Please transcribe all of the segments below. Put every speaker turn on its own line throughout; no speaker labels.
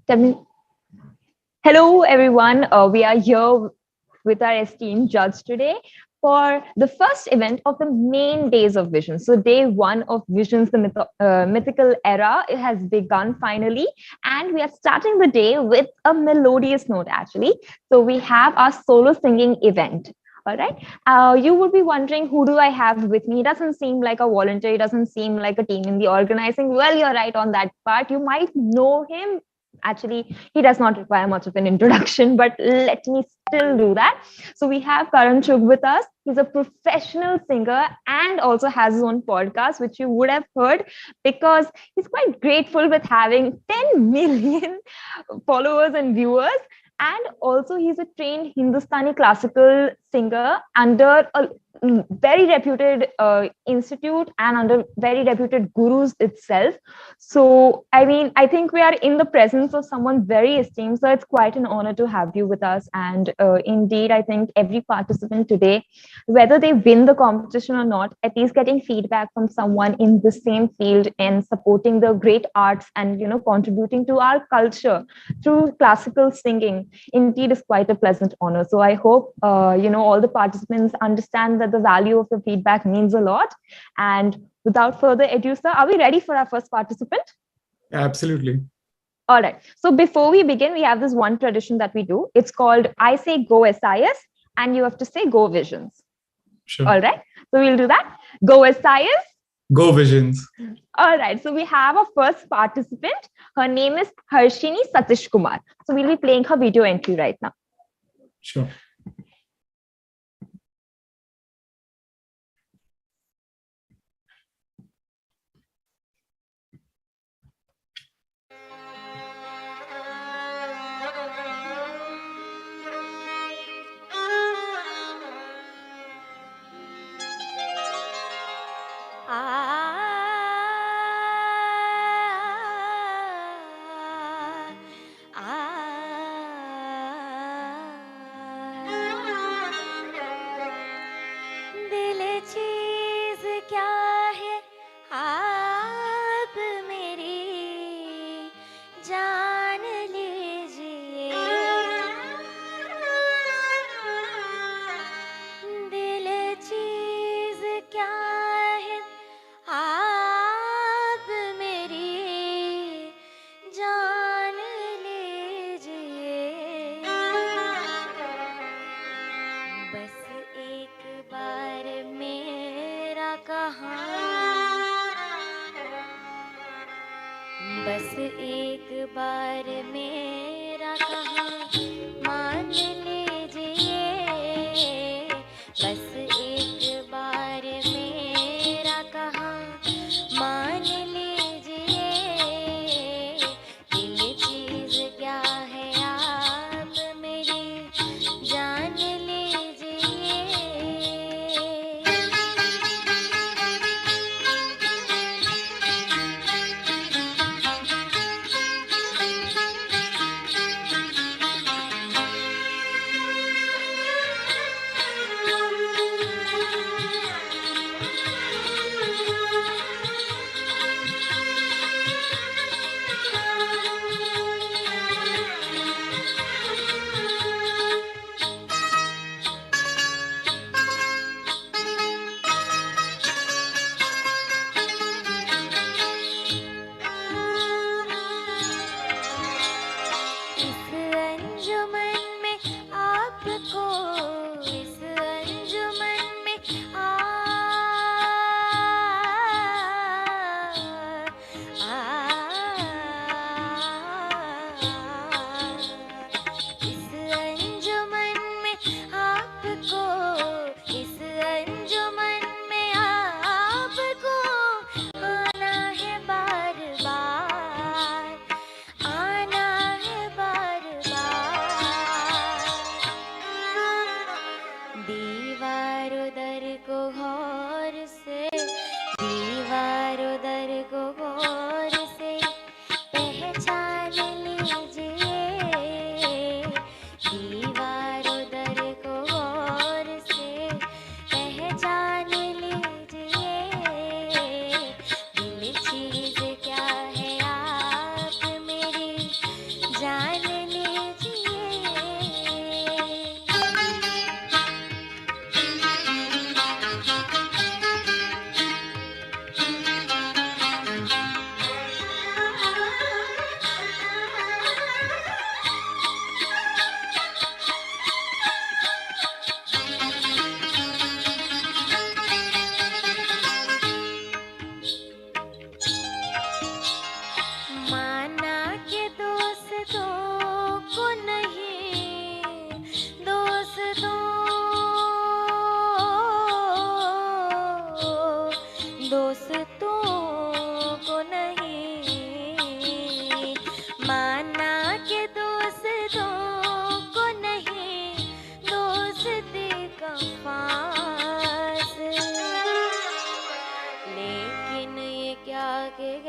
Tell me. Hello, everyone. We are here with our esteemed judge today for the first event of the main days of Vision. So, day one of Vision's mythical era, it has begun finally, and we are starting the day with a melodious note. Actually, so we have our solo singing event. All right. You would be wondering, who do I have with me? It doesn't seem like a volunteer. It doesn't seem like a team in the organizing. Well, you're right on that part. You might know him. Actually, he does not require much of an introduction, but let me still do that. So we have Karan Chug with us. He's a professional singer and also has his own podcast, which you would have heard, because he's quite grateful with having 10 million followers and viewers. And also, he's a trained Hindustani classical singer under a very reputed institute and under very reputed gurus itself. So, I mean, I think we are in the presence of someone very esteemed. So, it's quite an honor to have you with us. And indeed, I think every participant today, whether they win the competition or not, at least getting feedback from someone in the same field and supporting the great arts and, contributing to our culture through classical singing, indeed is quite a pleasant honor. So I hope, all the participants understand that the value of the feedback means a lot. And without further ado, sir, are we ready for our first participant?
Absolutely.
All right. So before we begin, we have this one tradition that we do. It's called I say go SIS, and you have to say go Visions.
Sure.
All right. So we'll do that. Go SIS.
Go Visions.
All right. So we have a first participant. Her name is Harshini Satish Kumar. So we'll be playing her video entry right now.
Sure.
बस एक बार मेरा कहा मान लीजिए, बस एक बार मेरा कहा मान लीजिए, दिल चीज क्या है आप मेरी जान लीजिए।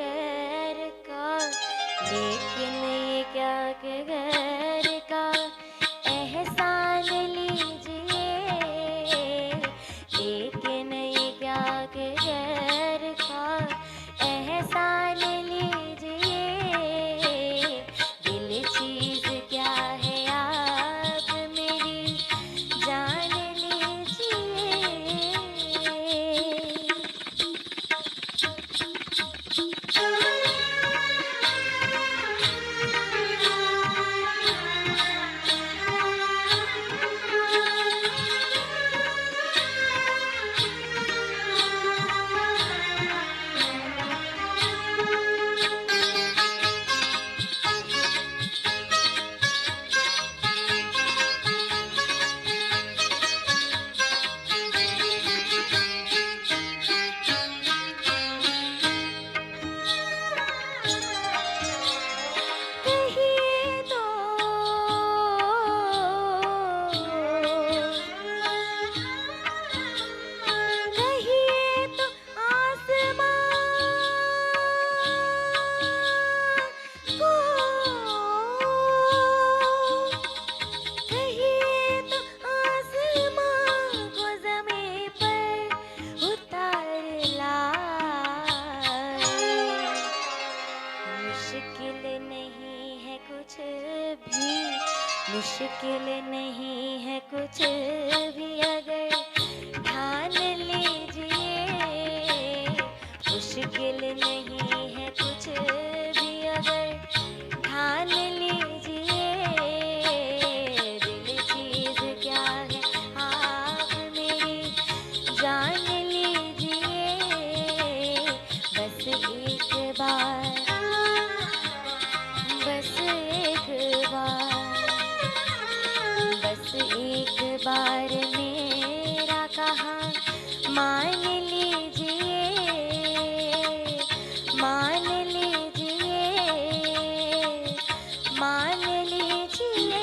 गैर का, लेकिन ये क्या के गैर का एहसान लीजिए, लेकिन ये क्या के गैर का एहसान लीजिए। दिल चीज क्या है आप मेरी जान लीजिए। कहिए तो कहिए तो आसमां को, कहिए तो आसमां को ज़मीं पर उतार लाए। मुश्किल नहीं है कुछ भी, मुश्किल नहीं है कुछ भी अगर ठान लीजिए। मुश्किल नहीं है कुछ भी अगर ठान लीजिए। दिल चीज क्या है आप मेरी जान लीजिए। बस एक बार, बस एक बार, बस एक बार मेरा कहा मान लीजिए, मान लीजिए, मान लीजिए।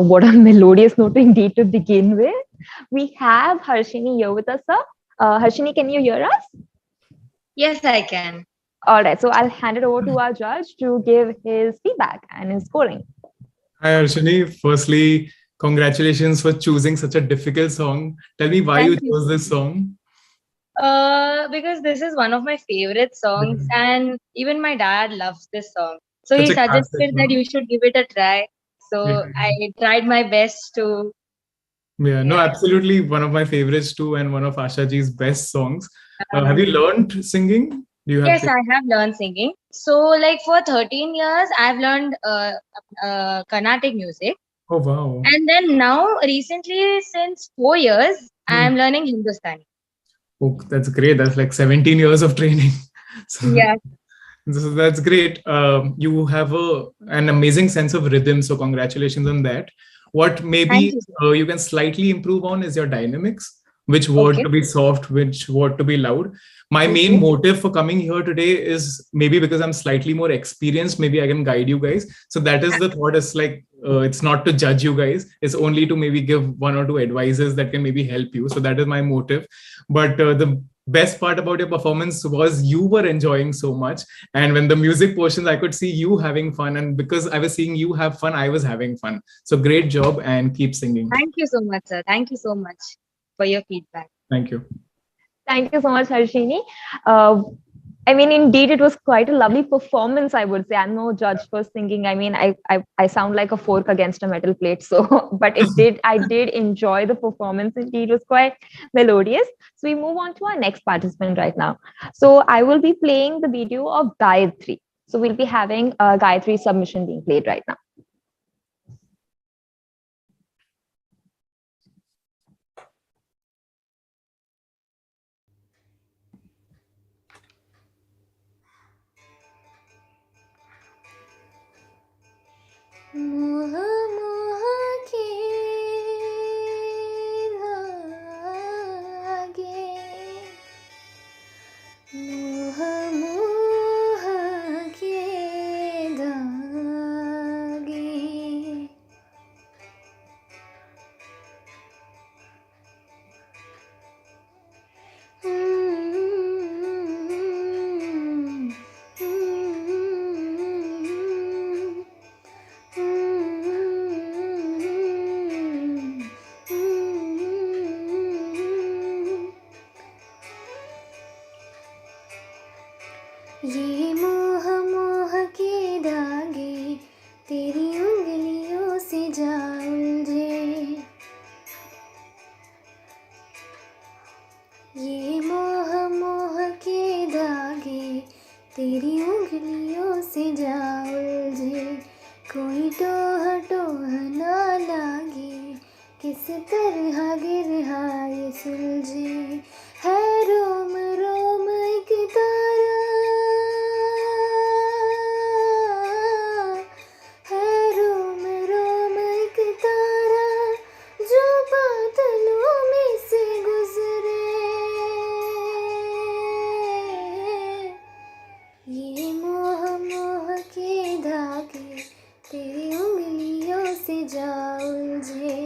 What a melodious note indeed to begin with. We have Harshini here with us, sir. Harshini, can you hear us?
Yes, I can.
All right, so I'll hand it over to our judge to give his feedback and his scoring.
Hi, Arshini. Firstly, congratulations for choosing such a difficult song. Tell me why you
Thank you.
chose this song.
Because this is one of my favorite songs, and even my dad loves this song. So
Such
he
a classic,
suggested
no?
that you should give it a try. So
Yeah.
I tried my best to.
Yeah, no,
Yeah.
absolutely one of my favorites too, and one of Ashaji's best songs. Have you learned singing? Do you have?
Yes, I have learned singing. So, like for 13 years, I've learned Carnatic music.
Oh wow!
And then now, recently, since 4 years, I'm learning Hindustani.
Oh, that's great. That's like 17 years of training. So,
Yeah.
so that's great. You have an amazing sense of rhythm. So congratulations on that. What
Thank
maybe
you. Sir.
you can slightly improve on is your dynamics. Which word
Okay.
to be soft, which word to be loud. My main
Okay.
motive for coming here today is maybe because I'm slightly more experienced. Maybe I can guide you guys. So that is the thought. It's like it's not to judge you guys. It's only to maybe give one or two advices that can maybe help you. So that is my motive. But the best part about your performance was you were enjoying so much, and when the music portions I could see you having fun, and because I was seeing you have fun, I was having fun. So great job, and keep singing.
Thank you so much, sir. Thank you so much for your feedback.
Thank you.
Thank you so much, Harshini. I mean, indeed, it was quite a lovely performance, I would say. I'm no judge for singing. I mean, I sound like a fork against a metal plate. So, but I did enjoy the performance. Indeed, it was quite melodious. So we move on to our next participant right now. So I will be playing the video of Gayatri. So we'll be having a Gayatri submission being played right now.
मोह मोह के धागे, मोह मोह के धागे, तरह गिर ये सुलझे है रोम रोम एक तारा है रोम रोम एक तारा जो बादलों में से गुजरे ये मोह मोह के धागे तेरी उंगलियों से जा उलझे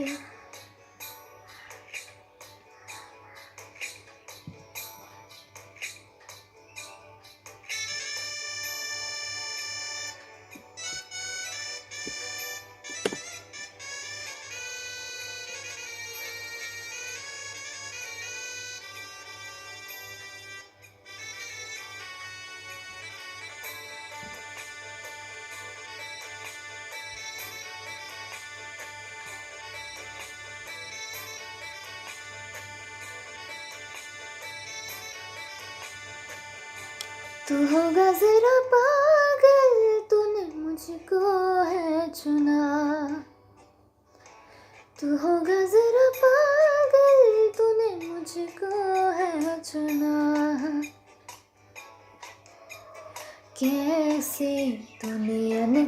तू होगा जरा पागल तूने मुझको है चुना तू होगा जरा पागल तूने मुझको है चुना कैसे तूने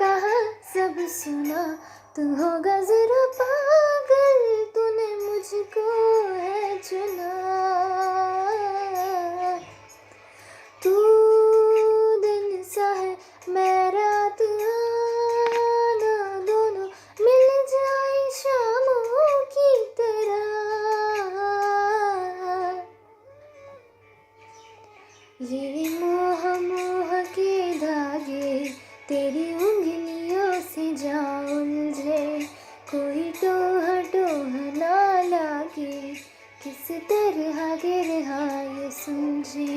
कहा सब सुना तू होगा जरा पागल तूने मुझको है चुना तू दिन सा है मैं रात आना दोनों मिल जाए शामों की तरह ये मोह मोह के धागे तेरी उंगलियों से जा उलझे कोई टोह ना लागे किस तरह गिर ये सुलझे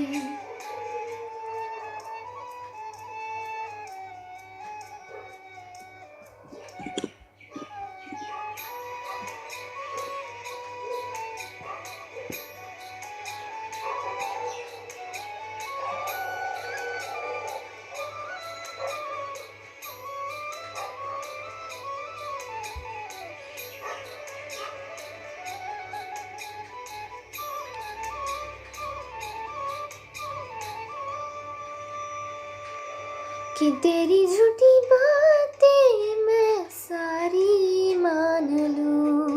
कि तेरी झूठी बातें मैं सारी मान लूं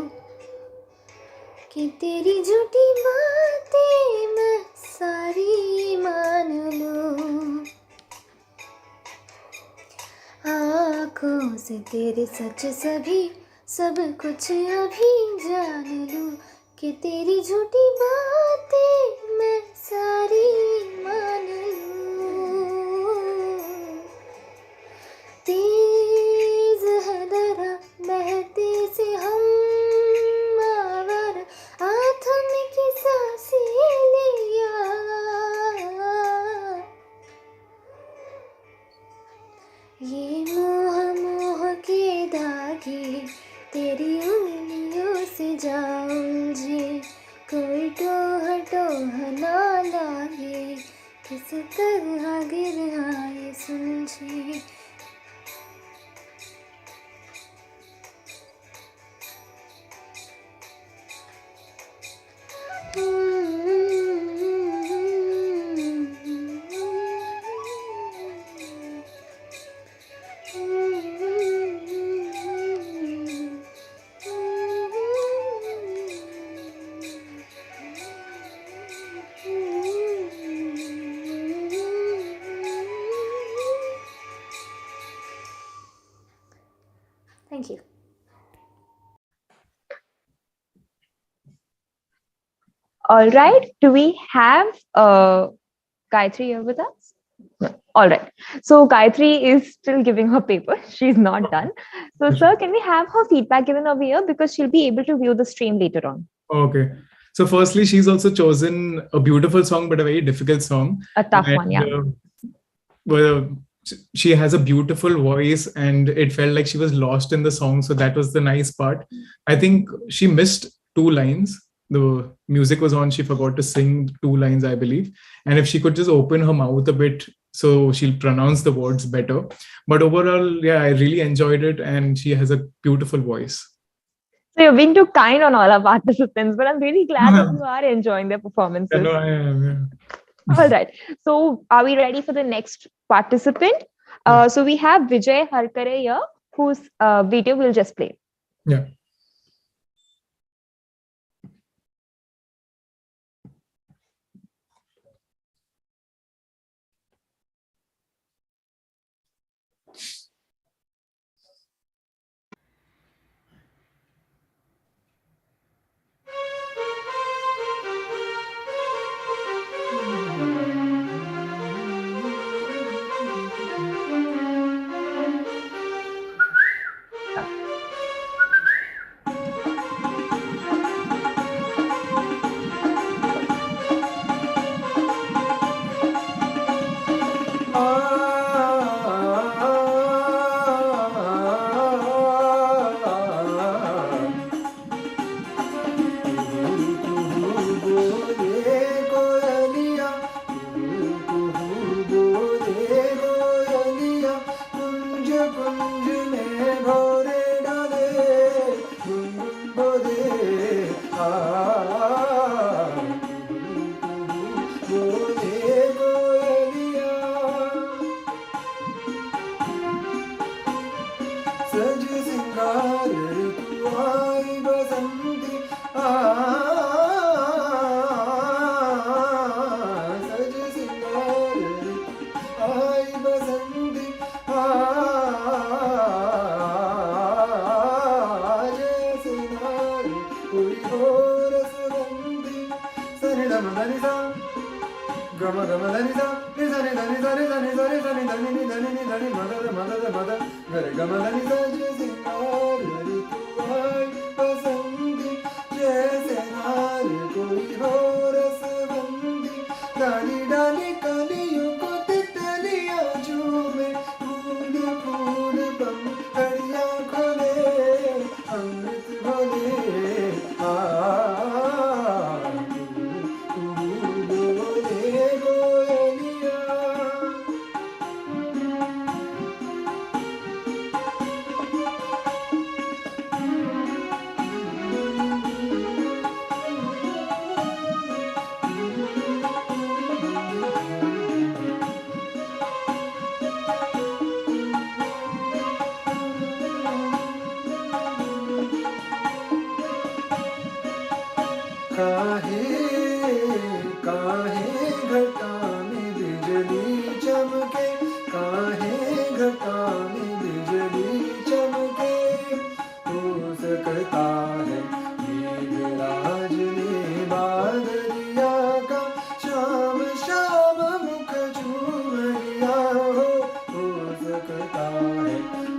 कि तेरी झूठी बातें मैं सारी मान लूं आँखों से तेरे सच सब कुछ अभी जान लूं कि तेरी झूठी बातें मैं सारी मान लूं तेज है दरा बहते से हम आवारा आथम की सांसें लिया ये मोह मोह के धागे तेरी उंगलियों से जा उलझे कोई टोह ना लागे किस तरह गिर ये सुलझे Thank you.
All right. Do we have Gayatri here with us? No. All right. So Gayatri is still giving her paper. She's not done. So, sir, can we have her feedback given over here because she'll be able to view the stream later on?
Okay. So, firstly, she's also chosen a beautiful song, but a very difficult song.
A tough one, yeah.
Well, she has a beautiful voice and it felt like she was lost in the song. So that was the nice part. I think she missed 2 lines. The music was on. She forgot to sing 2 lines, I believe. And if she could just open her mouth a bit, so she'll pronounce the words better. But overall, yeah, I really enjoyed it. And she has a beautiful voice.
So you're being too kind on all our participants, but I'm really glad that you are enjoying their
I
performances.
know I am. Yeah.
All right. So are we ready for the next participant?
Yeah.
So we have Vijay Harkare here, whose video we'll just play.
Yeah.
सज सिंगार तू आई बसंती सज सिंगार आई बसंती जैसे नार कोई हो रसवंती सनि धम धनि सा गम गम धनि सा नि धनि धनि धनि धनि धनि धनि धनि नि धनि नि धनि मदद मदद मदद गरे गम धनि सज सिंगार तू आई बसंती जैसे नार कोई हो रसवंती डाली डाली कलियों को तितलियां झूमे फूल फूल बम कड़ियां खोले अमृत घोले बोले गोयलिया काहे काहे घटा में बिजली चमके काहे घटा में बिजली चमके हो सकता है मेघराज ने बादलिया का शाम शाम मुख झूम लिया हो सकता है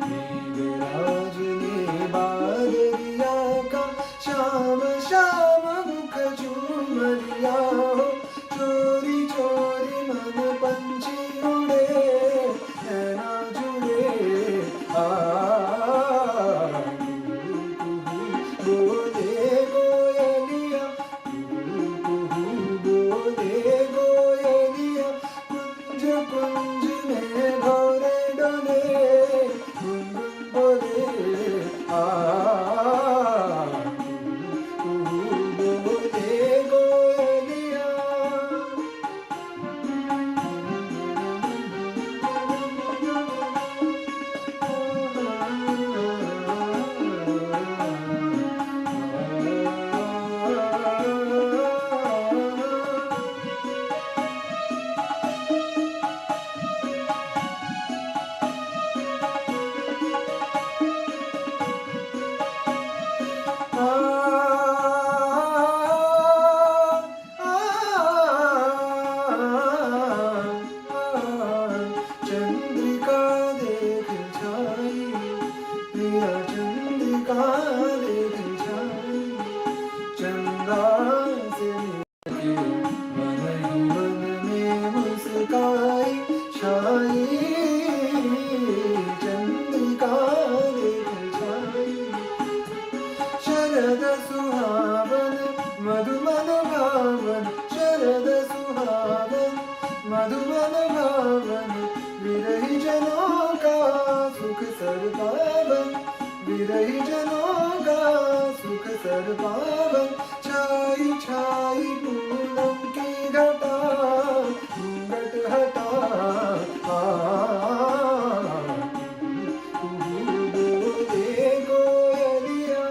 मेघराज ने बादलिया का शाम शाम मुख झूम लिया हो चोरी चोरी मन पंछी उड़े नैना जुड़े बोले गोयलिया बोले गोयलिया कुंज कुंज में भौरे डोले गुनगुन बोले बोले गोयलिया चंद्रिका देख छाई प्रिया चंद्रिका देख छाई चंदा से मिलके मन ही मन में मुस्काई छाई चंद्रिका देख छाई शरद सुहावन मधुमन भावन शरद सुहावन मधुमन भावन विरही जनों का सुख सर पावन विरही जनों का सुख अवसर पावन छाई छाई पूनम की घटा घूंघट हटा बोले कोयलिया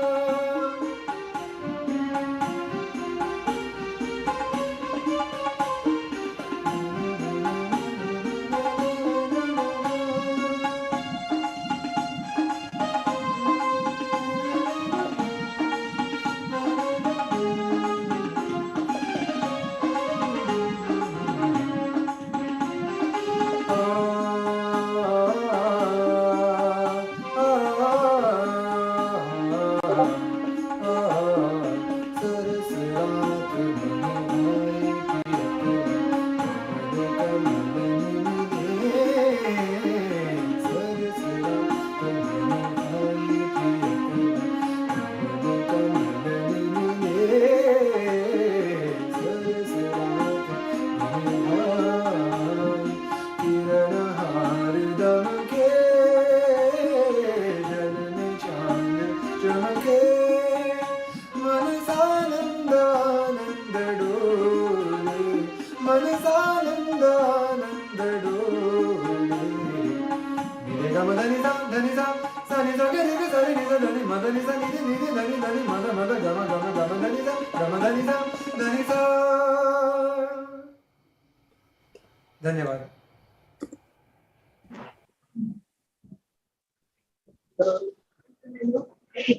धन्यवाद.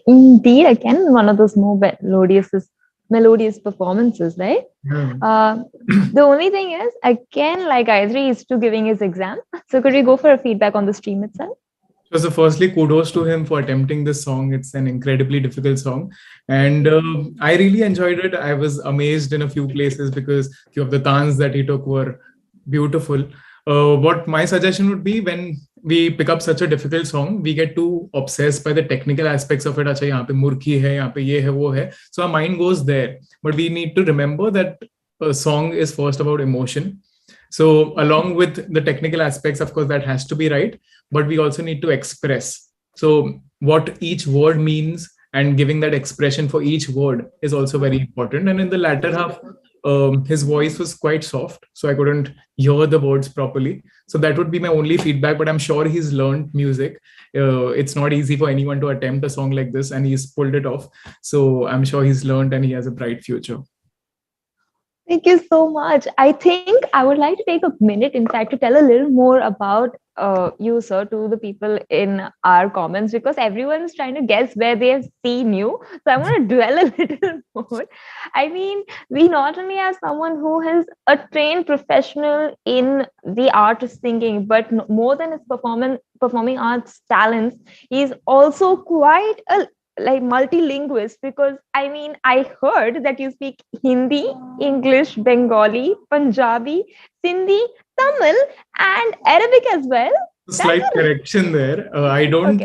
Indeed, again, one of those more melodious performances, right? The only thing is, again, like Gayatri is to giving his exam. So could we go for a feedback on the stream itself?
So firstly, kudos to him for attempting this song. It's an incredibly difficult song. And I really enjoyed it. I was amazed in a few places because a few of the tans that he took were beautiful. What my suggestion would be, when we pick up such a difficult song, we get too obsessed by the technical aspects of it. Acha, yahan pe murki hai, yahan pe ye hai, wo hai. So our mind goes there. But we need to remember that a song is first about emotion. So along with the technical aspects, of course, that has to be right, but we also need to express. So what each word means and giving that expression for each word is also very important. And in the latter half, his voice was quite soft, so I couldn't hear the words properly. So that would be my only feedback, but I'm sure he's learned music. It's not easy for anyone to attempt a song like this, and he's pulled it off. So I'm sure he's learned and he has a bright future.
Thank you so much. I think I would like to take a minute, in fact, to tell a little more about you, sir, to the people in our comments, because everyone's trying to guess where they have seen you. So I want to dwell a little more. I mean, we not only have someone who is a trained professional in the art of singing, but more than his performing arts talents, he's also quite a multilingualist, because I mean, I heard that you speak Hindi, English, Bengali, Punjabi, Sindhi, Tamil, and Arabic as well.
Slight correction there. I don't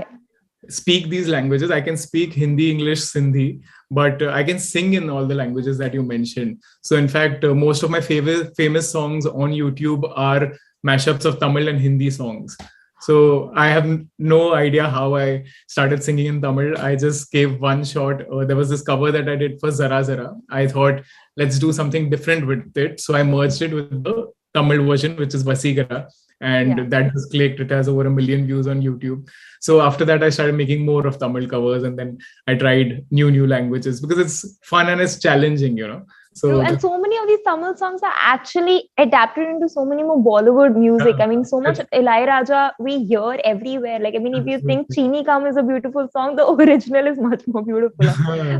speak these languages. I can speak Hindi, English, Sindhi, but I can sing in all the languages that you mentioned. So in fact, most of my famous songs on YouTube are mashups of Tamil and Hindi songs. So I have no idea how I started singing in Tamil. I just gave one shot. There was this cover that I did for Zara Zara. I thought, let's do something different with it. So I merged it with the Tamil version, which is Vasigara. And that just clicked. It has over 1 million views on YouTube. So after that, I started making more of Tamil covers. And then I tried new languages because it's fun and it's challenging, you know. So,
and so many of these Tamil songs are actually adapted into so many more Bollywood music. I mean, so much Ilaiyaraaja we hear everywhere. Like, I mean, if you think Chini Kam is a beautiful song, the original is much more beautiful.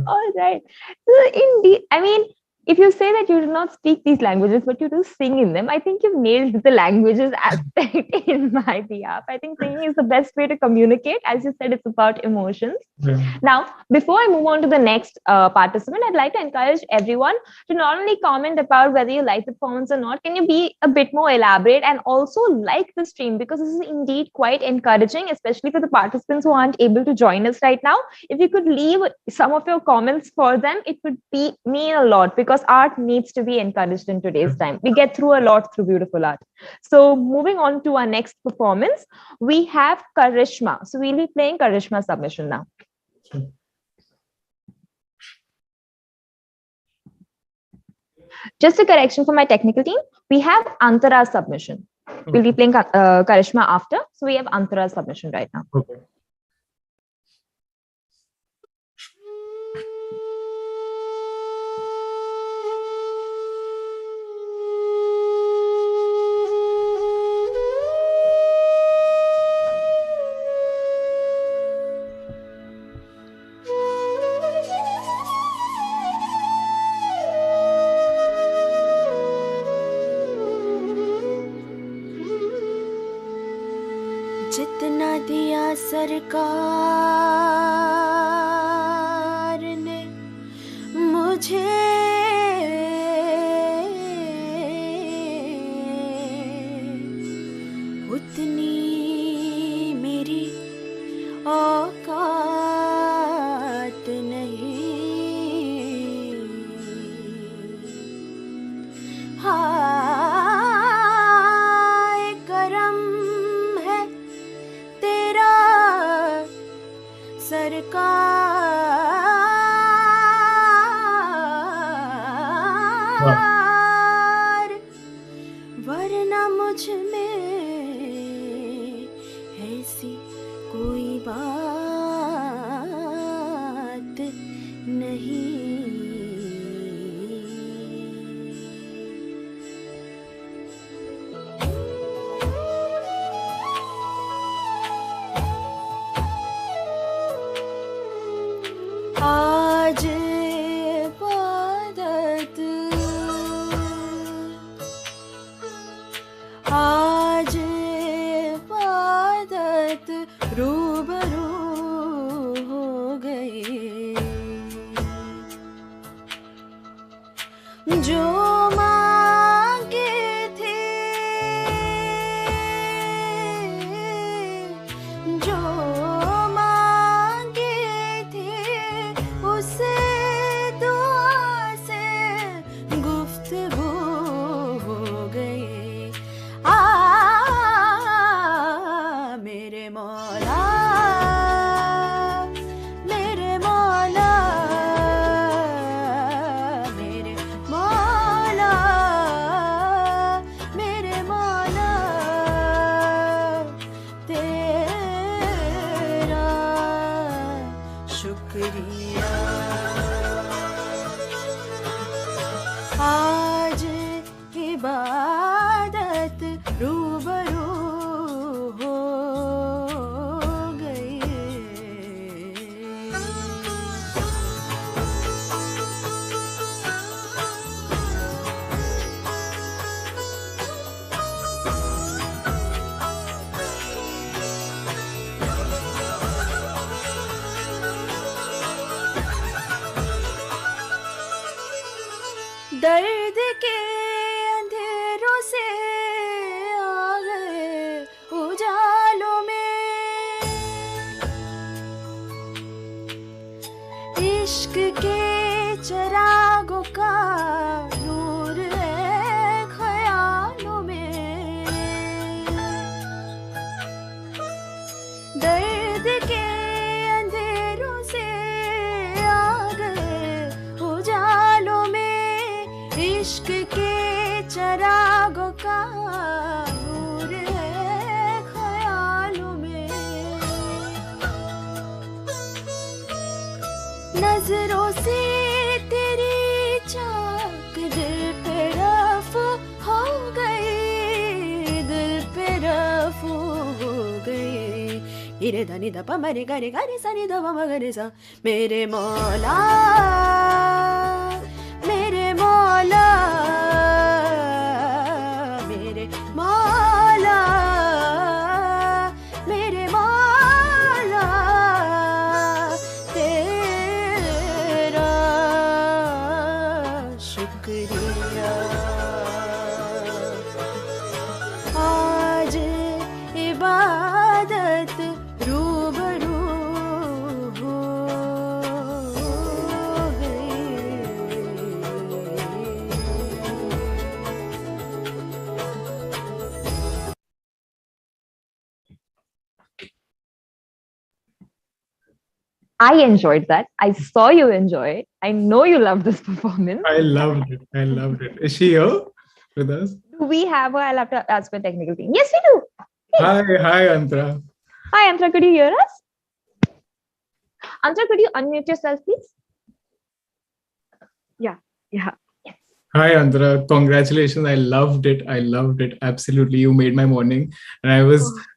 All right. So indeed, I mean, if you say that you do not speak these languages, but you do sing in them, I think you've nailed the languages aspect in my behalf. I think singing is the best way to communicate. As you said, it's about emotions. Now, before I move on to the next participant, I'd like to encourage everyone to not only comment about whether you like the performance or not, can you be a bit more elaborate and also like the stream, because this is indeed quite encouraging, especially for the participants who aren't able to join us right now. If you could leave some of your comments for them, it would mean a lot, because art needs to be encouraged in today's time. We get through a lot through beautiful art. So moving on to our next performance, we have Karishma. So we'll be playing Karishma submission now. Just a correction for my technical team. We have Antara submission. We'll be playing Karishma after. So we have Antara submission right now.
Okay.
जितना दिया सरकार ने मुझे, उतनी मेरी औकात नहीं। हाय करम है तेरा सरकार, वरना मुझ में ऐसी कोई बात नहीं। आज इबादत, आज इबादत रूबरू हो गई। जो मांगे थे, जो मांगे थे, उसे दुआ से गुफ्तगू हो गई। मेरे मौला, मेरे मौला, मेरे मौला, मेरे मौला, तेरा शुक्रिया। आज इबादत रूबरू हो गई। दर्द के अंधेरों से आ गए उजालों में, इश्क के चिरागों का नूर है ख्यालों में। दर्द के अंधेरों से आ गए उजालों में, इश्क के चिरागों का नूर है ख्यालों में। नजरों से तेरी चाक दिल पे रफू हो गई, दिल पे रफू हो गई। इरे धनी ध प मरे गरे गरे सनी ध प म गरे सा। मेरे मौला, मेरे मौला, मेरे मौला, मेरे मौला, तेरा शुक्रिया। आज इबादत रूबरू हो गई।
I enjoyed that. I saw you enjoy it. I know you loved this performance.
I loved it. I loved it. Is she here with us?
Do we have her? I'll have to ask my technical team. Yes, we do.
Hi, hi, Antara.
Hi, Antra. Could you hear us? Antra, could you unmute yourself, please?
Yeah.
Hi, Antara. Congratulations. I loved it. I loved it. Absolutely. You made my morning. And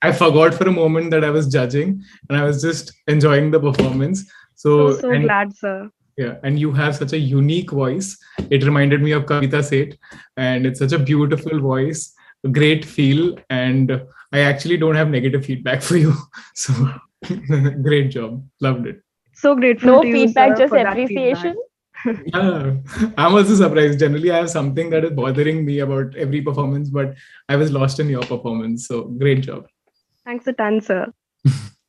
I forgot for a moment that I was judging and I was just enjoying the performance.
So
and,
glad, sir.
yeah, and you have such a unique voice. It reminded me of Kavita Seth, and it's such a beautiful voice, a great feel. And I actually don't have negative feedback for you. So great job. Loved it.
So grateful
No
to you,
feedback,
sir,
just
for that
appreciation.
feedback.
Yeah, I'm also surprised. Generally, I have something that is bothering me about every performance, but I was lost in your performance. So great job.
Thanks a ton, sir.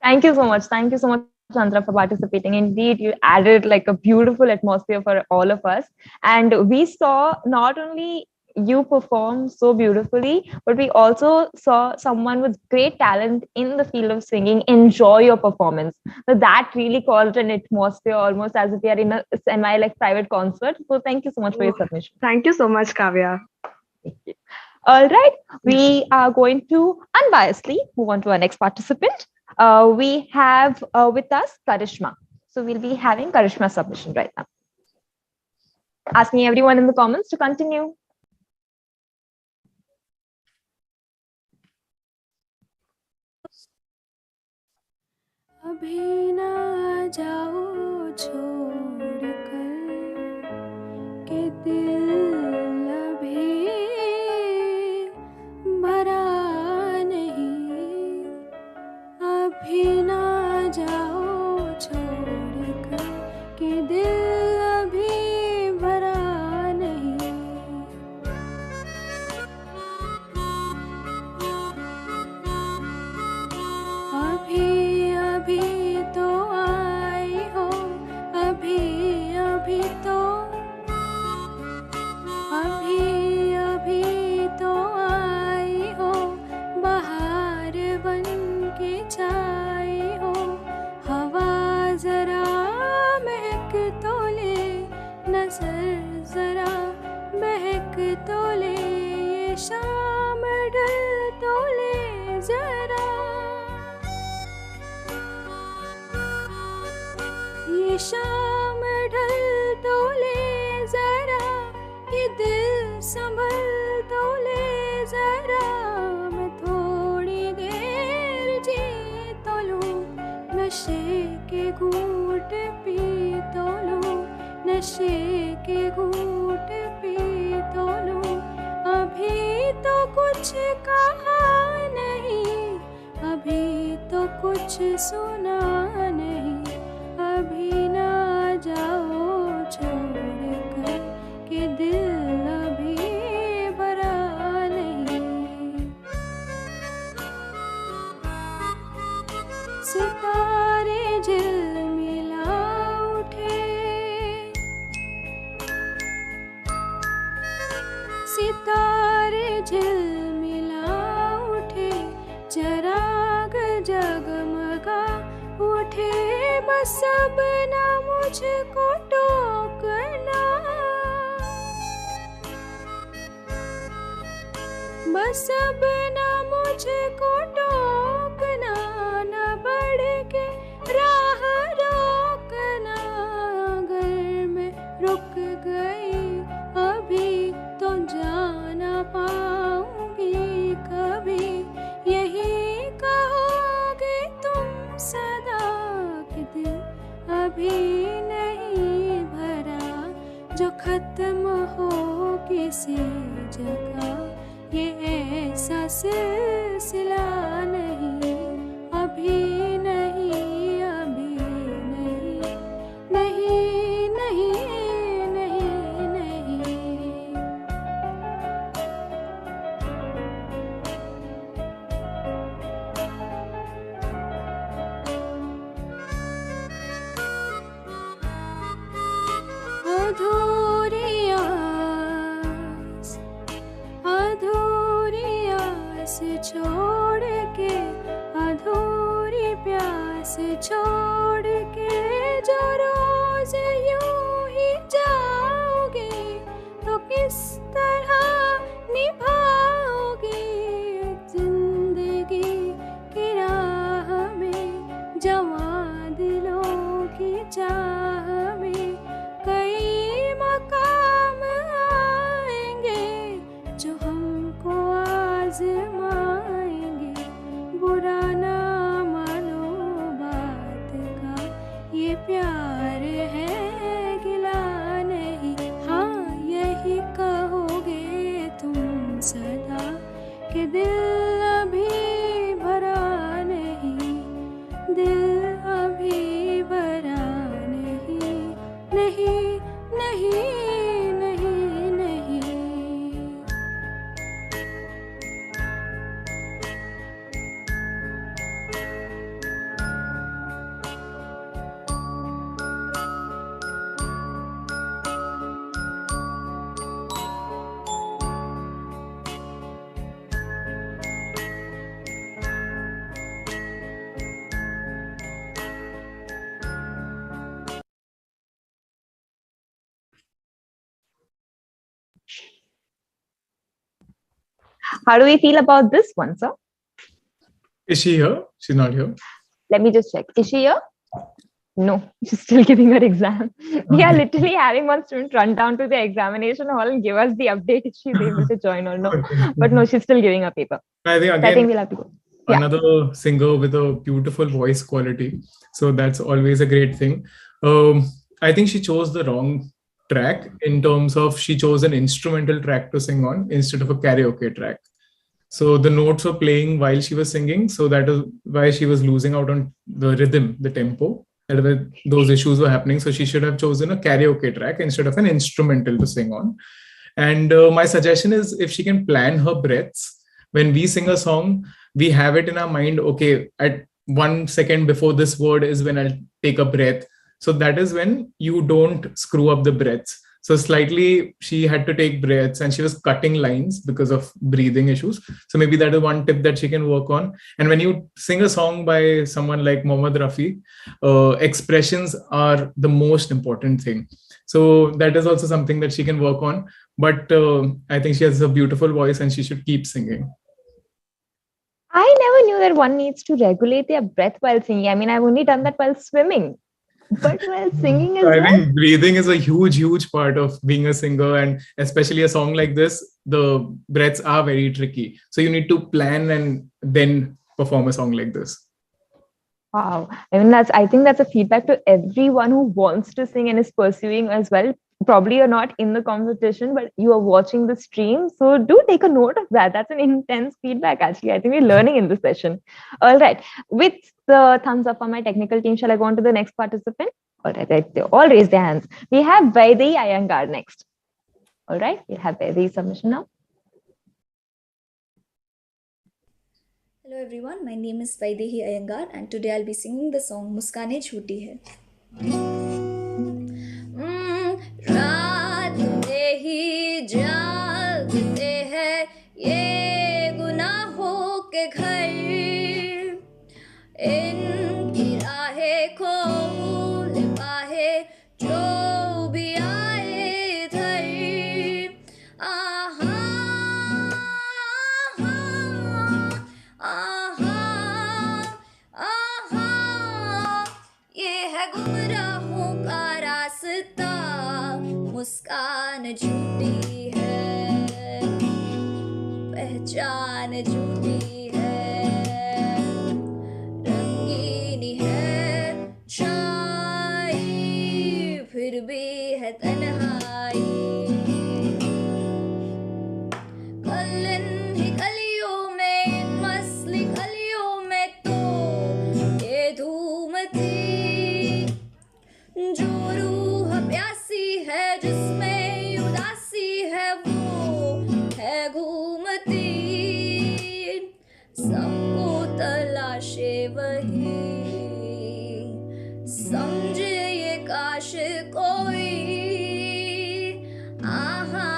Thank you so much. Thank you so much, Chandra, for participating. Indeed, you added like a beautiful atmosphere for all of us. And we saw not only you perform so beautifully, but we also saw someone with great talent in the field of singing enjoy your performance. So that really caused an atmosphere almost as if we are in a semi like private concert. So thank you so much for your submission.
Thank you so much, Kavya.
All right, we are going to unbiasedly move on to our next participant. We have with us Karishma. So we'll be having Karishma submission right now. Asking everyone in the comments to continue.
अभी ना जाओ छोड़ कर के दिल अभी भरा नहीं अभी ना जाओ छोड़ कर के दिल अभी भरा नहीं अभी अभी तो आई हो अभी अभी तो अभी अभी तो आई हो बाहर बन के छाई हो हवा जरा महक तो ले नजर जरा महक तो ले ये शाम ढल तो ले जरा ये शाम ढल तो ले जरा ये दिल संभल तो ले जरा मैं थोड़ी देर जी तो लूं नशे के घूंट पी तो लूं नशे के घूंट पी तो लूं अभी तो कुछ कहा नहीं अभी तो कुछ सुना नहीं अभी ना जाओ छोड़ कर के दिल अभी भरा नहीं सितारे झिलमिला उठे सितारे झिलमिला उठे चराग जगमगा उठे बस अब ना मुझको टोकना बस अब ना मुझको टोकना न बढ़ के राह रोकना अगर मैं रुक गई अभी तो जाना पाऊंगी कभी यही कहोगे तुम सदा कि दिल अभी नहीं भरा जो खत्म हो किसी जगह ये ऐसा सिलसिला नहीं अभी नहीं अभी नहीं नहीं नहीं नहीं नहीं अधूरी आस छोड़ के अधूरी प्यास छोड़ के प्यार है गिला नहीं, हाँ यही कहोगे तुम सदा कि दिल अभी भरा नहीं, दिल अभी भरा नहीं, नहीं नहीं नहीं नहीं।
How do we feel about this one, sir?
Is she here? She's not here.
Let me just check. Is she here? No, she's still giving her exam. We are literally having one student run down to the examination hall and give us the update if she's able to join or no. But no, she's still giving her paper.
I think
So I
again,
think we'll have to go. Yeah.
another singer with a beautiful voice quality. So that's always a great thing. I think she chose the wrong track in terms of she chose an instrumental track to sing on instead of a karaoke track. So the notes were playing while she was singing. So that is why she was losing out on the rhythm, the tempo. And those issues were happening. So she should have chosen a karaoke track instead of an instrumental to sing on. And my suggestion is if she can plan her breaths, when we sing a song, we have it in our mind, okay, at 1 second before this word is when I'll take a breath. So that is when you don't screw up the breaths. So slightly she had to take breaths and she was cutting lines because of breathing issues. So maybe that is one tip that she can work on. And when you sing a song by someone like Mohammad Rafi, expressions are the most important thing. So that is also something that she can work on. But I think she has a beautiful voice and she should keep singing.
I never knew that one needs to regulate their breath while singing. I mean, I've only done that while swimming. But while singing as
I
well?
think breathing is a huge part of being a singer, and especially a song like this, the breaths are very tricky. So you need to plan and then perform a song like this.
Wow. I think that's a feedback to everyone who wants to sing and is pursuing as well. Probably you're not in the competition, but you are watching the stream. So do take a note of that. That's an intense feedback, actually. I think we're learning in this session. All right. With the thumbs up on my technical team, shall I go on to the next participant? All right. They all raise their hands. We have Vaidehi Iyengar next. All right. We'll have Vaidehi's submission now.
Hello everyone, my name is Vaidehi Iyengar and today I'll be singing the song Muskane Jhooti Hai. रात में ही जागते हैं ये गुनाहों के घर, इनकी राहें खोल पाए जो भी आए इधर। आहा ये है गुमराहों का रास्ता, मुस्कान झूठी है, पहचान झूठी है, रंगीनी है छाई फिर भी है तन्हाई। कलिन ही कलियों में, मसली कलियों में तो ये धूम थी, जो रूह प्यासी है जिसमें उदासी है वो है घूमती, सबको तलाशे वही, समझे ये काश कोई। आहा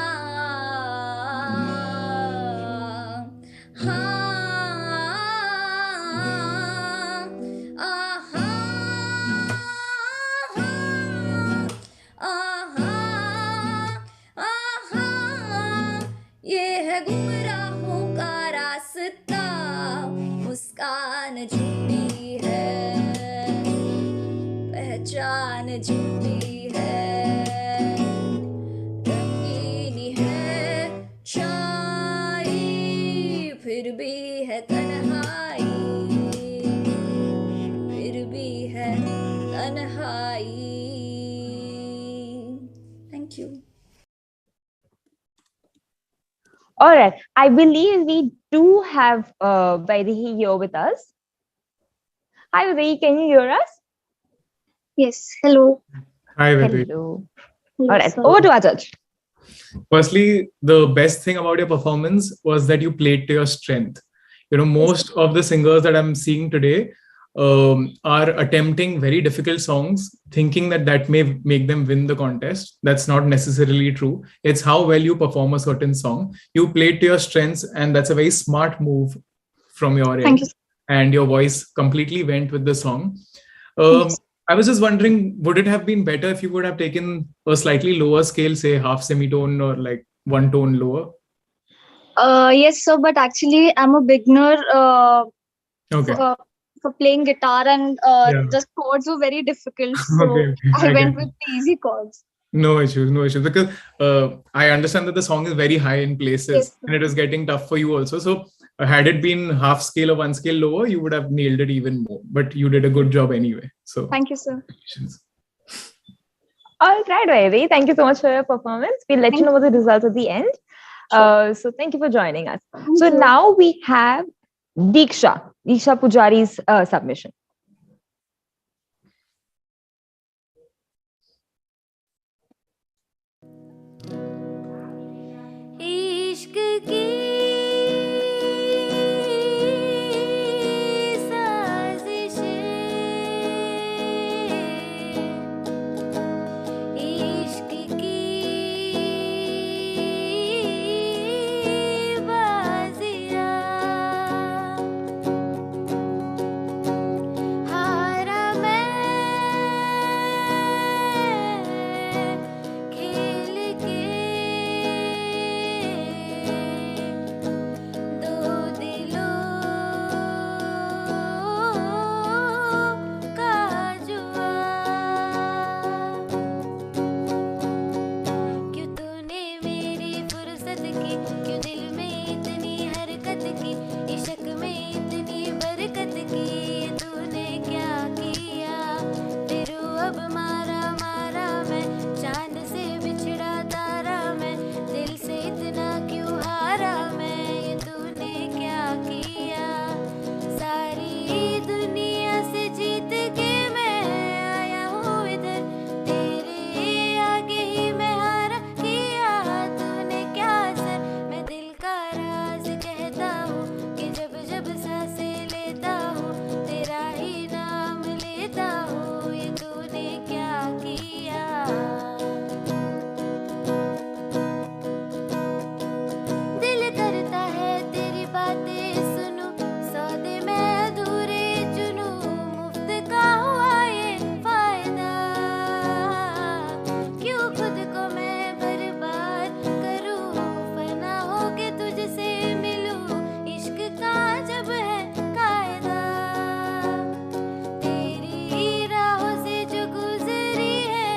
All right. I believe we do have Vaidehi here with us. Hi, Vaidehi. Can you hear us?
Yes, hello.
Hi, Vaidehi.
Hello.
Hello,
All right.
sir.
Over to our judge.
Firstly, the best thing about your performance was that you played to your strength. Most of the singers that I'm seeing today are attempting very difficult songs, thinking that may make them win the contest. That's not necessarily true. It's how well you perform a certain song. You played to your strengths, and that's a very smart move from your end.
Thank you.
And your voice completely went with the song.
Yes.
I was just wondering, would it have been better if you would have taken a slightly lower scale, say half semitone or like one tone lower?
Yes, sir, but actually, I'm a beginner
Okay.
for playing guitar, and
Yeah.
the chords were very difficult, so
Okay.
I
I
went
get
with
it.
the easy chords.
No issues, no issues. Because I understand that the song is very high in places,
Yes,
and it
sir.
is getting tough for you also. So had it been half scale or one scale lower, you would have nailed it even more. But you did a good job anyway. So
Thank you, sir.
congratulations.
All right, Vaidehi. Thank you so much for your performance. We'll let you know what the results at the end. So thank you for joining us. So
you.
now we have Diksha Pujari's submission.
इश्क की साजिशें, इश्क की बाजियां, हारा मैं खेल के दो दिलों का जुआ। क्यों तूने मेरी फुर्सत की, क्यों दिल में इतनी हरकत की, इश्क में इतनी बरकत की, तूने क्या किया। फिर अब मारा मारा मैं, चांद से बिछड़ा तारा मैं, दिल से इतना क्यों हारा मैं, ये तूने क्या किया। सारी दुनिया से जीत के मैं आया हूँ इधर, तेरे आगे ही मैं हारा किया। तूने क्या असर, मैं दिल का राज कहता हूँ कि जब जब सांसें लेता हूँ, तेरा ही नाम लेता हूँ, ये तूने क्या किया। दिल करता है तेरी बातें सुनूं, सौदे मैं अधूरे चुनूं, मुफ्त का हुआ ये फायदा, क्यों खुद को मैं बर्बाद करूं, फना होके तुझसे मिलूं, इश्क का जब है कायदा। तेरी राहों से जो गुजरी है,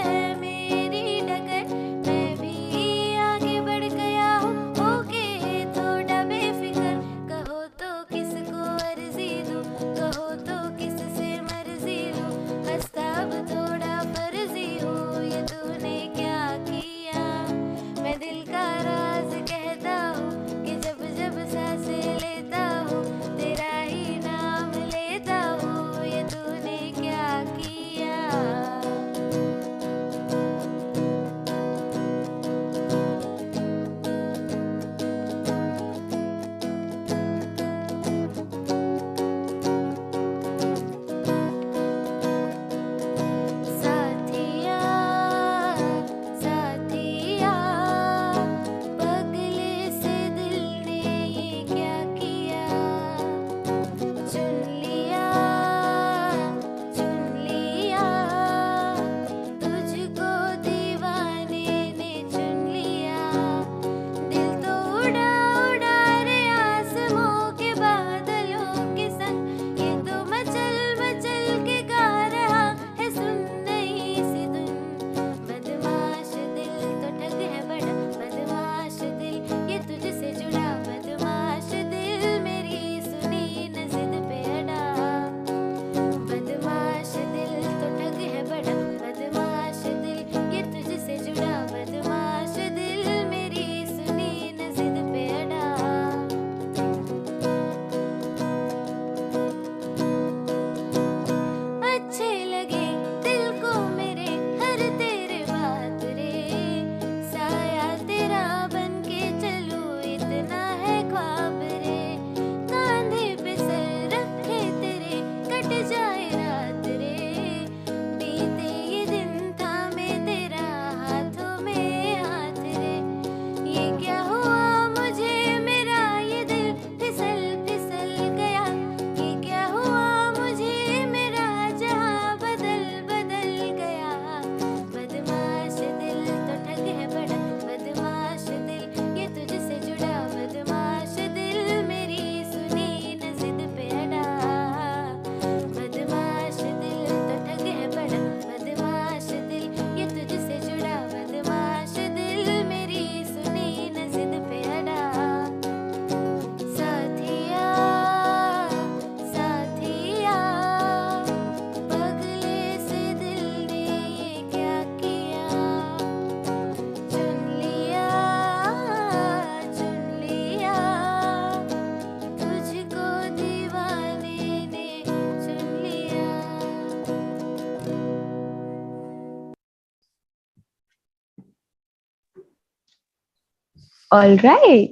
All right.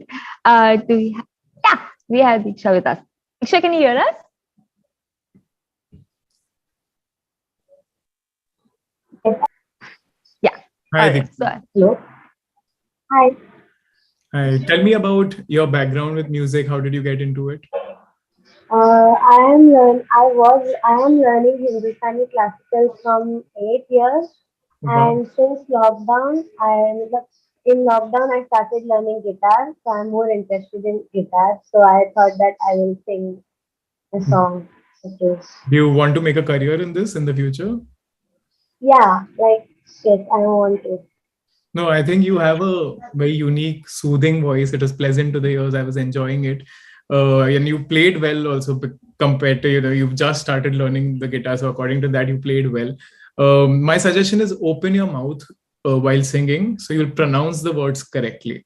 Do we yeah, we have Diksha with us. Diksha, can you hear us? Yeah.
Hi,
All right.
Diksha.
So,
Hello. Hi.
Hi. Tell me about your background with music. How did you get into it?
I am learning Hindustani classical from 8 years,
Wow.
and since lockdown, in lockdown I started learning guitar. So I'm more interested in guitar. So I thought that I will sing a song. Okay.
Do you want to make a career in this in the future?
Yeah, like yes, I want to.
No, I think you have a very unique, soothing voice. It was pleasant to the ears. I was enjoying it. And you played well also compared to, you've just started learning the guitar. So according to that, you played well. My suggestion is open your mouth while singing. So you'll pronounce the words correctly.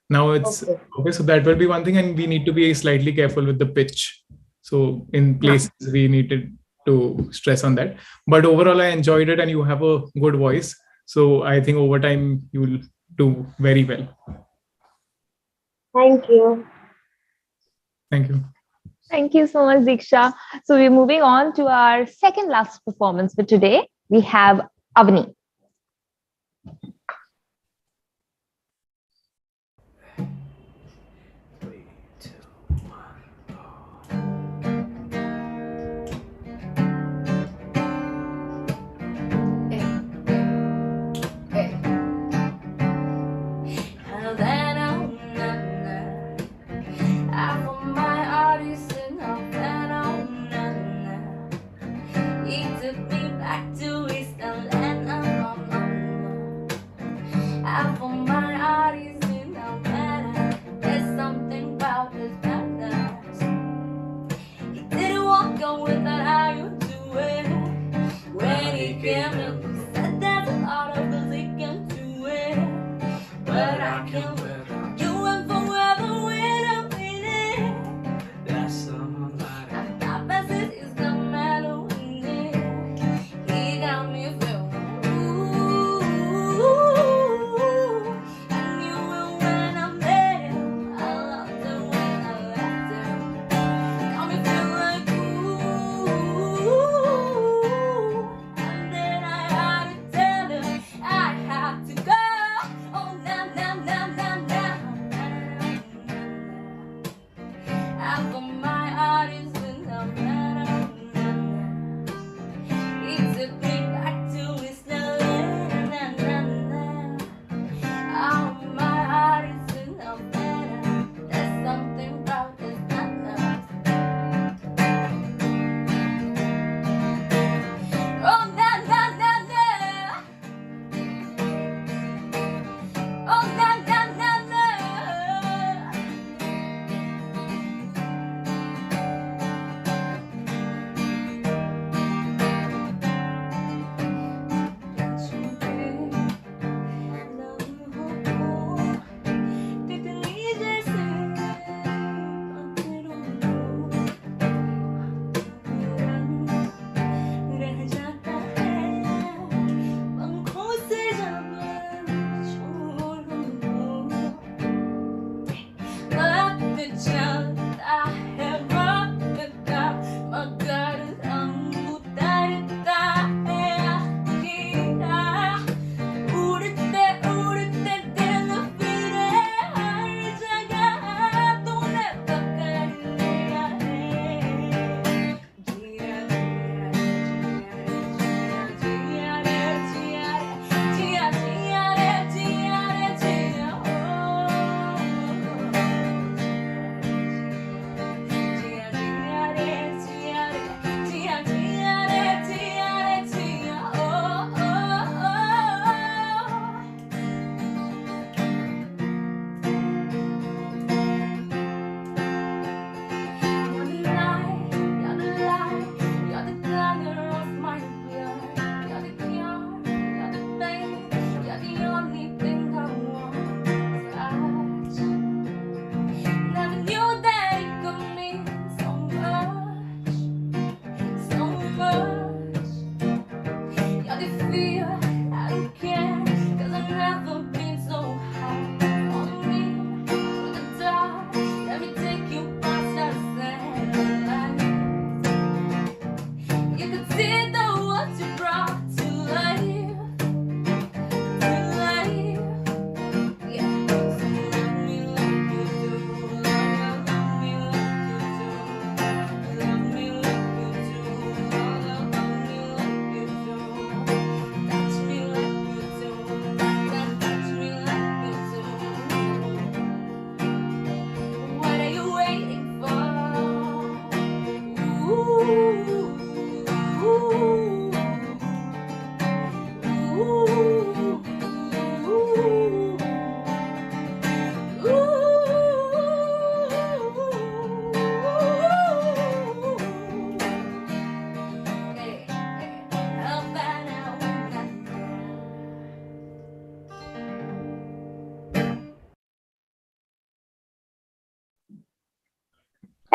Now it's
Okay.
okay. So that will be one thing. And we need to be slightly careful with the pitch. So in places we needed to stress on that. But overall, I enjoyed it and you have a good voice. So I think over time you will do very well.
Thank you.
Thank you.
thank you so much, Diksha. So, we're moving on to our second last performance for today. We have Avani.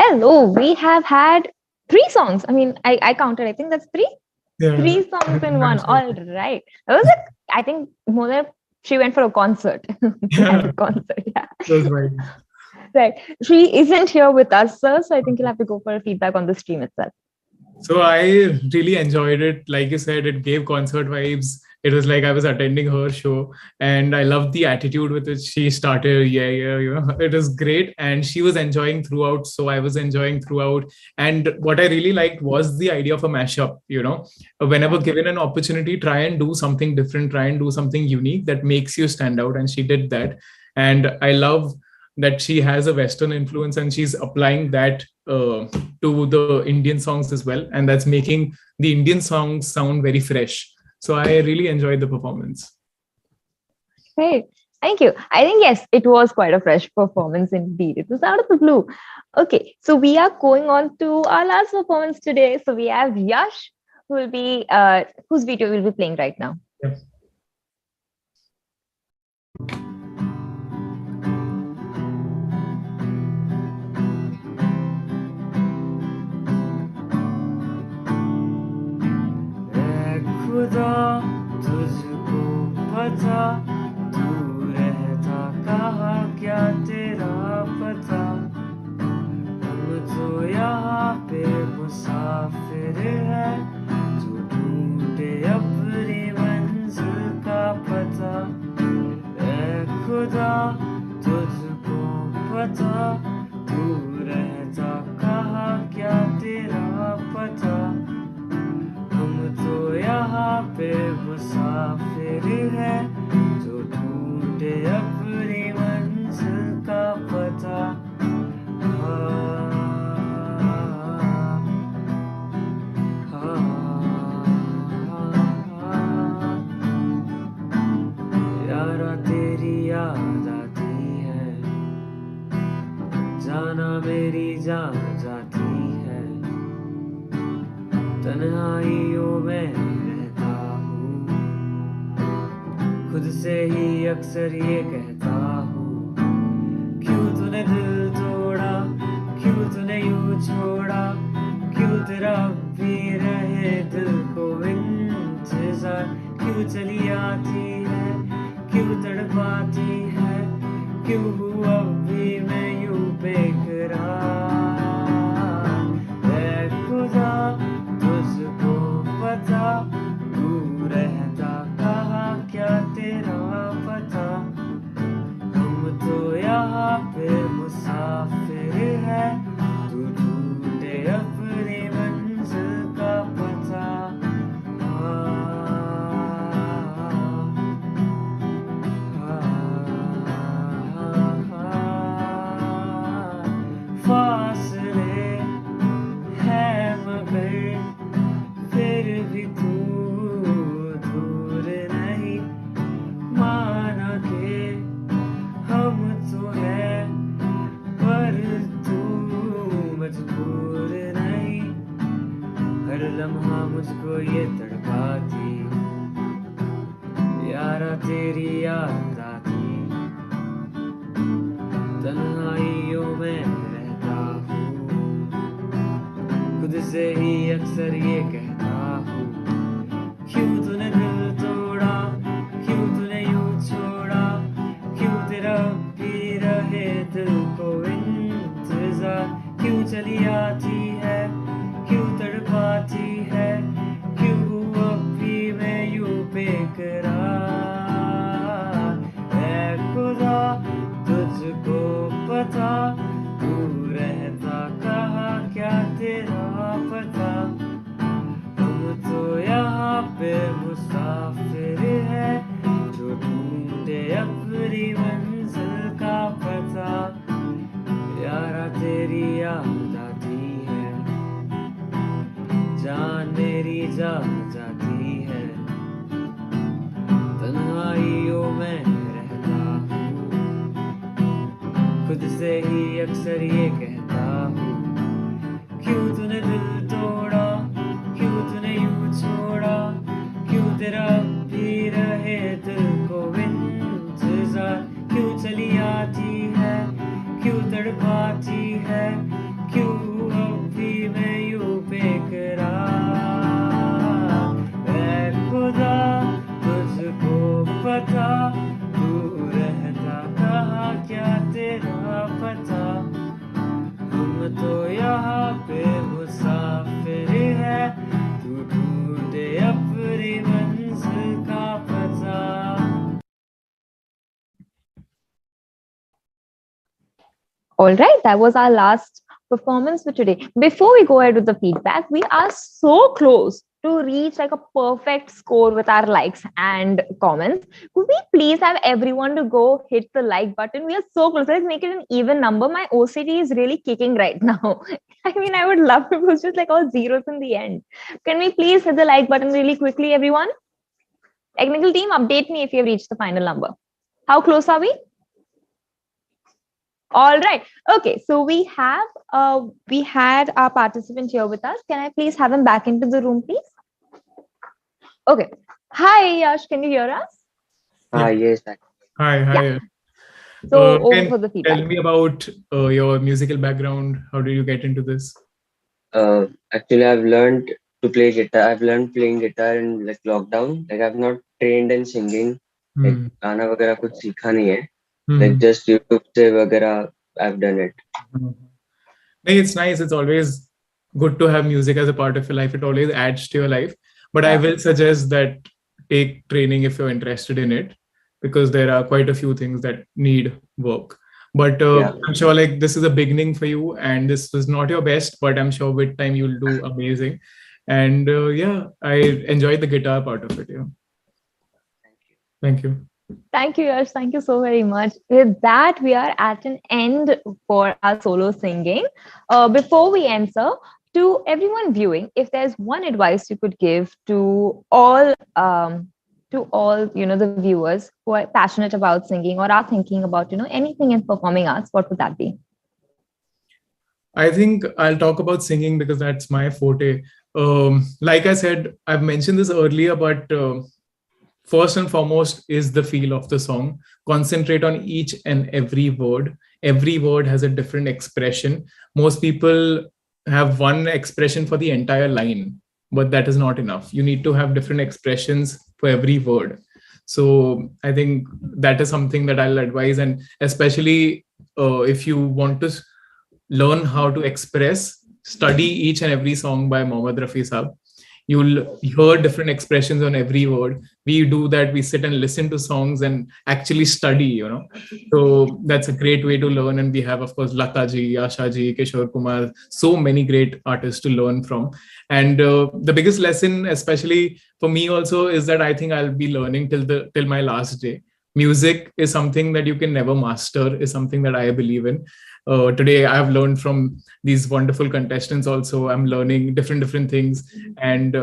Hello, we have had 3 songs. I mean, I counted. I think that's three.
Yeah.
3 songs in one. All right. That was like, I think more than she went for a concert.
Yeah.
A concert. Yeah.
That's right.
Right. She isn't here with us, sir. So I think you'll have to go for a feedback on the stream itself.
So I really enjoyed it. Like you said, it gave concert vibes. It was like I was attending her show, and I loved the attitude with which she started. Yeah, yeah, it was great, and she was enjoying throughout. So I was enjoying throughout. And what I really liked was the idea of a mashup. Whenever given an opportunity, try and do something different, try and do something unique that makes you stand out, and she did that. And I love that she has a Western influence and she's applying that to the Indian songs as well. And that's making the Indian songs sound very fresh. So I really enjoyed the performance.
Great. Thank you. I think, yes, it was quite a fresh performance indeed. It was out of the blue. Okay, so we are going on to our last performance today. So we have Yash, who will be, whose video we'll be playing right now.
Yep.
खुदा तुझको पता तू रहता कहाँ क्या तेरा पता हम तो यहाँ पे मुसाफिर है जो ढूंढे अपनी मंजिल का पता ऐ खुदा तुझको पता तू रहता कहाँ क्या तेरा पता तो यहाँ पे मुसाफिर है जो ढूंढे अपनी मंजिल का पता यारा तेरी याद आती है जाना मेरी जान जाती है तन्हाइयों में रहता हूँ खुद से ही अक्सर ये कहता हूँ क्यों तूने दिल तोड़ा क्यों तूने यूं छोड़ा क्यों तेरा भी रहे दिल को इंतजार क्यों चली आती है क्यों तड़पाती है क्यों हूँ अब भी मैं यूं बेकरार ऐ खुदा तुझको पता तू रहता कहाँ क्या तेरा पता हम तो यहाँ पे मुसाफिर है तू ढूंढे अपनी मंजिल का पता फासले है मगर फिर भी तू दूर नहीं माना के हम तो है पर तू मजबूर नहीं हर लम्हा मुझको ये तड़पाती यारा तेरी याद आती तन्हाइयों में रहता हूँ खुद से ही अक्सर ये कहता हूँ क्यों तूने दिल तोड़ा क्यों तूने यूं छोड़ा क्यों तेरा भी रहे दिल को इंतजार क्यों चली आती है क्यों तड़पाती है क्यों हूँ अब भी मैं यूं बेकरार ऐ खुदा तुझको पता तू रहता कहाँ क्या तेरा पता हम तो यहाँ पे मुसाफिर है जो ढूंढे अपनी मंजिल का पता यारा तेरी याद आती है जान मेरी जा जाती है तन्हाइयों में रहता हूँ खुद से ही अक्सर ये कहता हूँ क्यों तूने दिल तोड़ा क्यों तूने यूं छोड़ा क्यों तेरा भी रहे दिल को इंतजार क्यों चली आती है क्यों तड़पाती है क्यों बता तू रहता कहाँ क्या तेरा पता हम तो यहाँ पे मुसाफिर है तू ढूंढे अपनी मंजिल का पता
All right, that was our last performance for today. Before we go ahead with the feedback, we are so close to reach like a perfect score with our likes and comments. Could we please have everyone to go hit the like button? We are so close. Let's make it an even number. My OCD is really kicking right now. I mean, I would love if it was just like all zeros in the end. Can we please hit the like button really quickly, everyone? Technical team, update me if you have reached the final number. How close are we? All right. Okay. So we had our participant here with us. Can I please have him back into the room, please? Okay. Hi, Yash. Can you hear us?
Yes.
Hi.
Yeah. So over
Can
for the
tell
feedback.
me about your musical background. How did you get into this?
Actually, I've learned to play guitar. I've learned playing guitar in like lockdown. Like I've not trained in singing. Like गाना वगैरह कुछ सीखा नहीं है. Like just YouTube से वगैरह I've done it.
It's nice. It's always good to have music as a part of your life. It always adds to your life. But I will suggest that take training if you're interested in it, because there are quite a few things that need work. But I'm sure like this is a beginning for you, and this was not your best, but I'm sure with time you'll do amazing. And I enjoyed the guitar part of it. Yeah. Thank you.
Thank you, Yash. Thank you so very much. With that, we are at an end for our solo singing. Before we answer, to everyone viewing, if there's one advice you could give to all the viewers who are passionate about singing or are thinking about anything in performing arts, what would that be?
I think I'll talk about singing because that's my forte. Like I said, I've mentioned this earlier, but first and foremost is the feel of the song. Concentrate on each and every word. Every word has a different expression. Most people have one expression for the entire line, but that is not enough. You need to have different expressions for every word. So I think that is something that I'll advise. And especially if you want to learn how to express, study each and every song by Mohammad Rafi Saab. You'll hear different expressions on every word. We do that. We sit and listen to songs and actually study, So that's a great way to learn. And we have, of course, Lata ji, Asha ji, Kishore Kumar, so many great artists to learn from. And the biggest lesson, especially for me also, is that I think I'll be learning till my last day. Music is something that you can never master, is something that I believe in. Today I have learned from these wonderful contestants also. I'm learning different things, and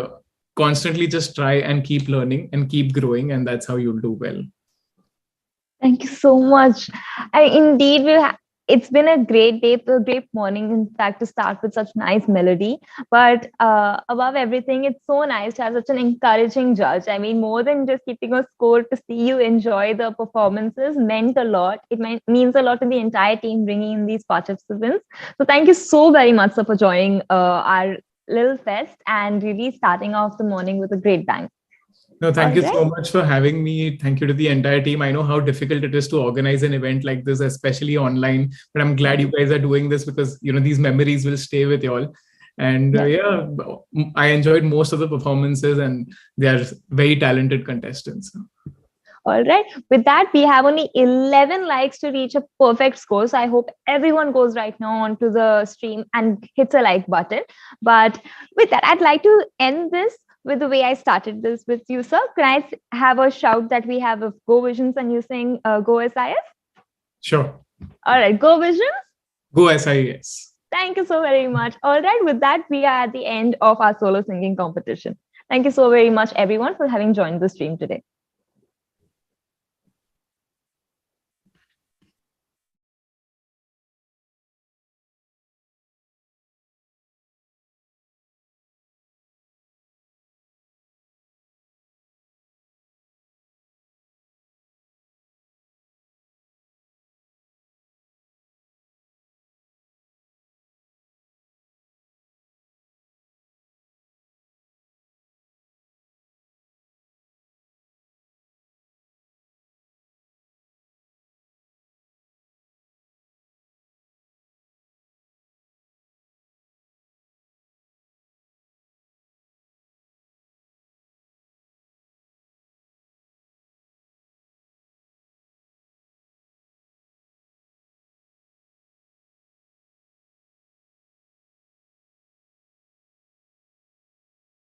constantly just try and keep learning and keep growing, and that's how you'll do well.
Thank you so much. Indeed, it's been a great day, a great morning, in fact, to start with such nice melody. But above everything, it's so nice to have such an encouraging judge. I mean, more than just keeping a score, to see you enjoy the performances meant a lot. It means a lot to the entire team bringing in these participants. So thank you so very much, sir, for joining our little fest and really starting off the morning with a great bang.
No, thank you so much for having me. Thank you to the entire team. I know how difficult it is to organize an event like this, especially online, but I'm glad you guys are doing this because, these memories will stay with you all. And I enjoyed most of the performances, and they are very talented contestants.
All right. With that, we have only 11 likes to reach a perfect score. So I hope everyone goes right now onto the stream and hits a like button. But with that, I'd like to end this with the way I started this with you, sir. Can I have a shout that we have of Go Visions and you saying Go SIS?
Sure.
All right. Go Visions.
Go SIS.
Thank you so very much. All right. With that, we are at the end of our solo singing competition. Thank you so very much, everyone, for having joined the stream today.